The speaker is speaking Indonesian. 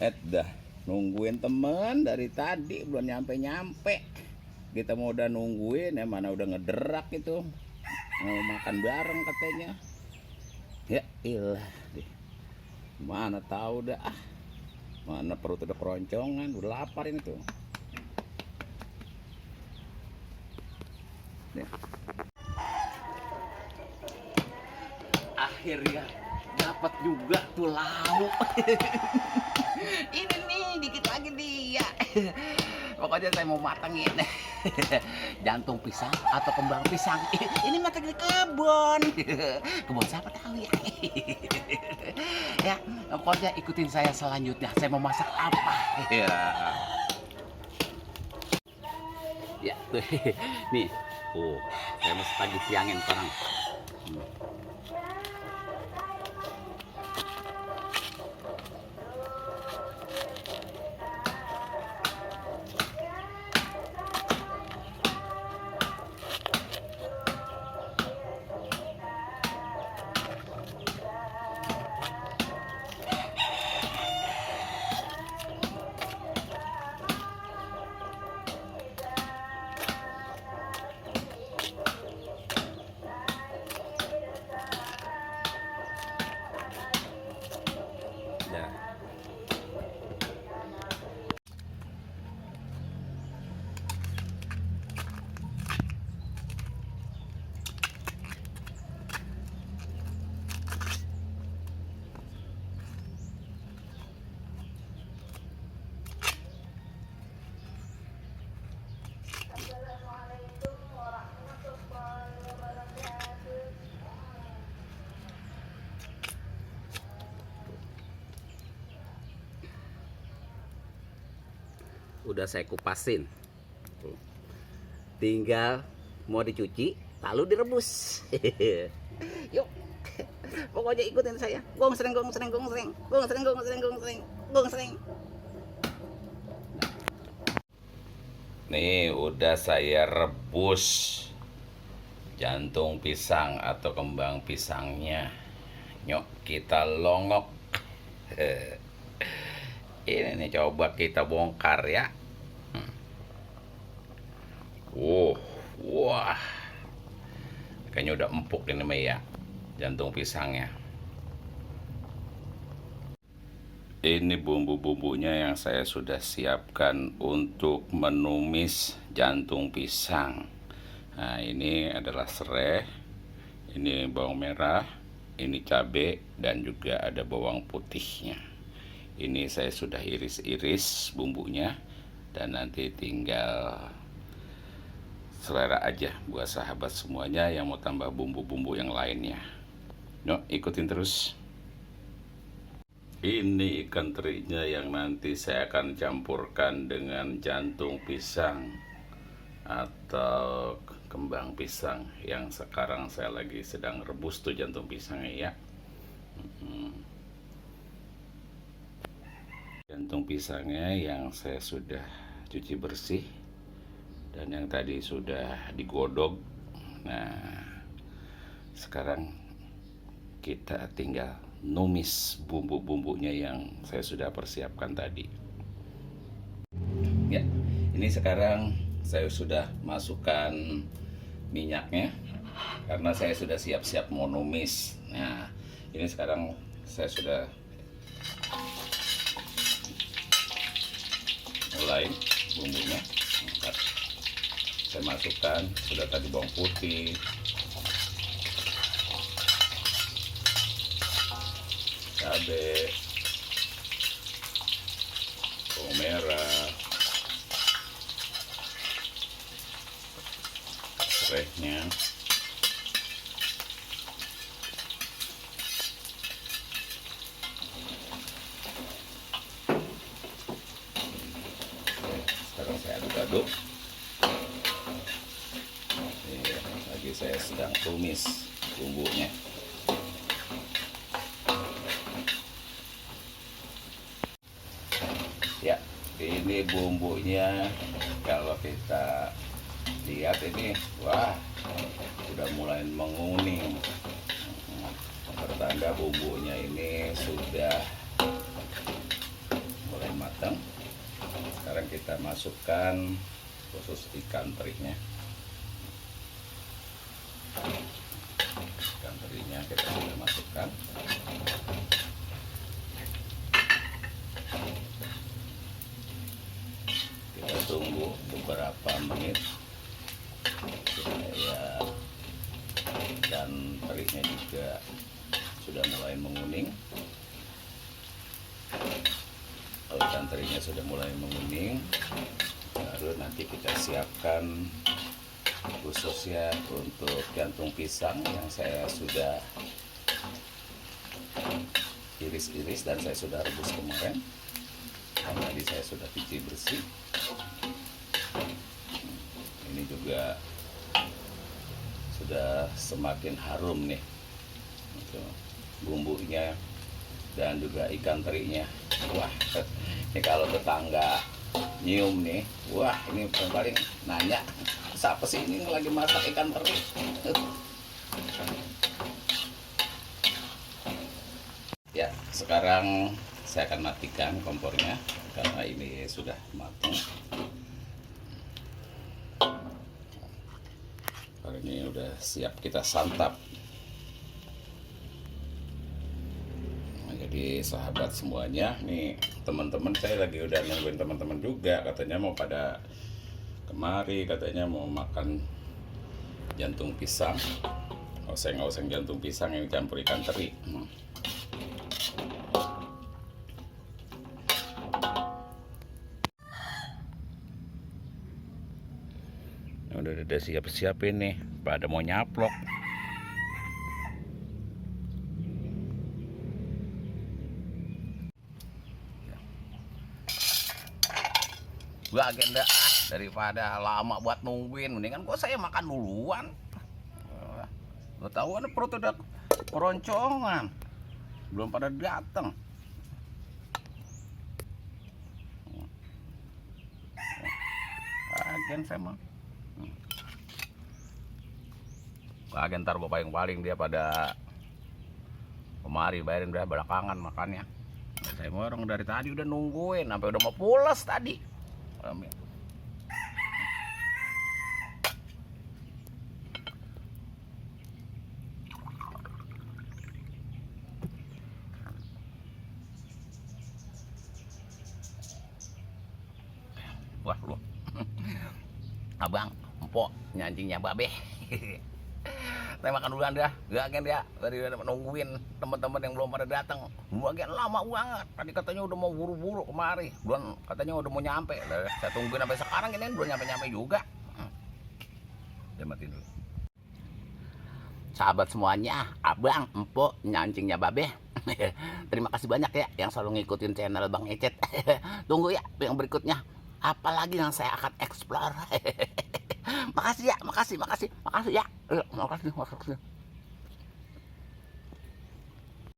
Dah nungguin temen dari tadi belum nyampe. Kita mau udah nungguin ya, mana udah ngederak itu. Mau makan bareng katanya. Ya ilah deh. Mana tahu dah. Mana perut udah keroncongan, udah lapar ini tuh. Nih. Akhirnya dapat juga tuh lauk. Ini nih dikit lagi dia. Pokoknya saya mau matangin jantung pisang atau kembang pisang. Ini matang di kebun. Kebun siapa tahu ya. Ya, pokoknya ikutin saya selanjutnya. Saya mau masak apa? Ya, tuh. Nih. Saya mau lagi siangin sekarang. Udah saya kupasin, tinggal mau dicuci lalu direbus. Yuk, pokoknya ikutin saya. Gong sering. Nih udah saya rebus jantung pisang atau kembang pisangnya. Yuk kita longok. Ini nih coba kita bongkar ya. Wah, kayaknya udah empuk ini Mei ya, jantung pisangnya. Ini bumbu-bumbunya yang saya sudah siapkan untuk menumis jantung pisang. Nah, ini adalah serai, ini bawang merah, ini cabai, dan juga ada bawang putihnya. Ini saya sudah iris-iris bumbunya, dan nanti tinggal selera aja buat sahabat semuanya yang mau tambah bumbu-bumbu yang lainnya. Yuk, ikutin terus. Ini ikan terinya yang nanti saya akan campurkan dengan jantung pisang atau kembang pisang yang sekarang saya lagi sedang rebus tuh jantung pisangnya ya. Jantung pisangnya yang saya sudah cuci bersih dan yang tadi sudah digodok. Nah, sekarang kita tinggal numis bumbu-bumbunya yang saya sudah persiapkan tadi. Ya, ini sekarang saya sudah masukkan minyaknya karena saya sudah siap-siap mau numis. Nah, ini sekarang saya sudah mulai bumbunya. Saya masukkan sudah tadi bawang putih, cabai, bawang merah, serainya, sekarang saya aduk-aduk. Lagi saya sedang tumis bumbunya. Ya, ini bumbunya kalau kita lihat ini, wah, sudah mulai menguning. Pertanda bumbunya ini sudah kita masukkan khusus ikan terinya. Ikan terinya kita sudah masukkan. Kita tunggu beberapa menit supaya ikan terinya juga sudah mulai menguning. Kalau ikan terinya sudah mulai menguning, baru nanti kita siapkan khususnya untuk jantung pisang yang saya sudah iris-iris dan saya sudah rebus kemarin. Dan tadi saya sudah cuci bersih. Ini juga sudah semakin harum nih bumbunya dan juga ikan terinya. Wah, ini kalau tetangga nyium nih, wah ini paling nanya, siapa sih ini lagi masak ikan teri? Ya, sekarang saya akan matikan kompornya karena ini sudah matang. Kalau ini udah siap kita santap. Nah, jadi sahabat semuanya, nih teman-teman saya lagi udah nungguin teman-teman juga, katanya mau pada kemari, katanya mau makan jantung pisang. Oseng-oseng jantung pisang yang campur ikan teri. Udah siap-siap ini, pada mau nyaplok. Gua agenda daripada lama buat nungguin, mendingan gua saya makan duluan. Lo tahu kan perut udah keroncongan, belum pada datang. Agen saya mah. Agen ntar paling-paling dia pada kemari bayarin udah belakangan makannya. Saya mau orang dari tadi udah nungguin sampai udah mau pulas tadi. Wah lu abang empok nyancingnya babe. Saya makan duluan dah, gak kan dia tadi udah nungguin teman-teman yang belum pada datang. Bagian lama banget. Tadi katanya udah mau buru-buru kemari. Belum katanya udah mau nyampe. Saya tungguin sampai sekarang ini belum nyampe-nyampe juga. Dia matiin dulu. Sahabat semuanya, abang, empok, nyancingnya babe. Terima kasih banyak ya yang selalu ngikutin channel Bang Ecet. Tunggu ya yang berikutnya. Apalagi yang saya akan explore. Makasih ya, makasih ya. Makasih.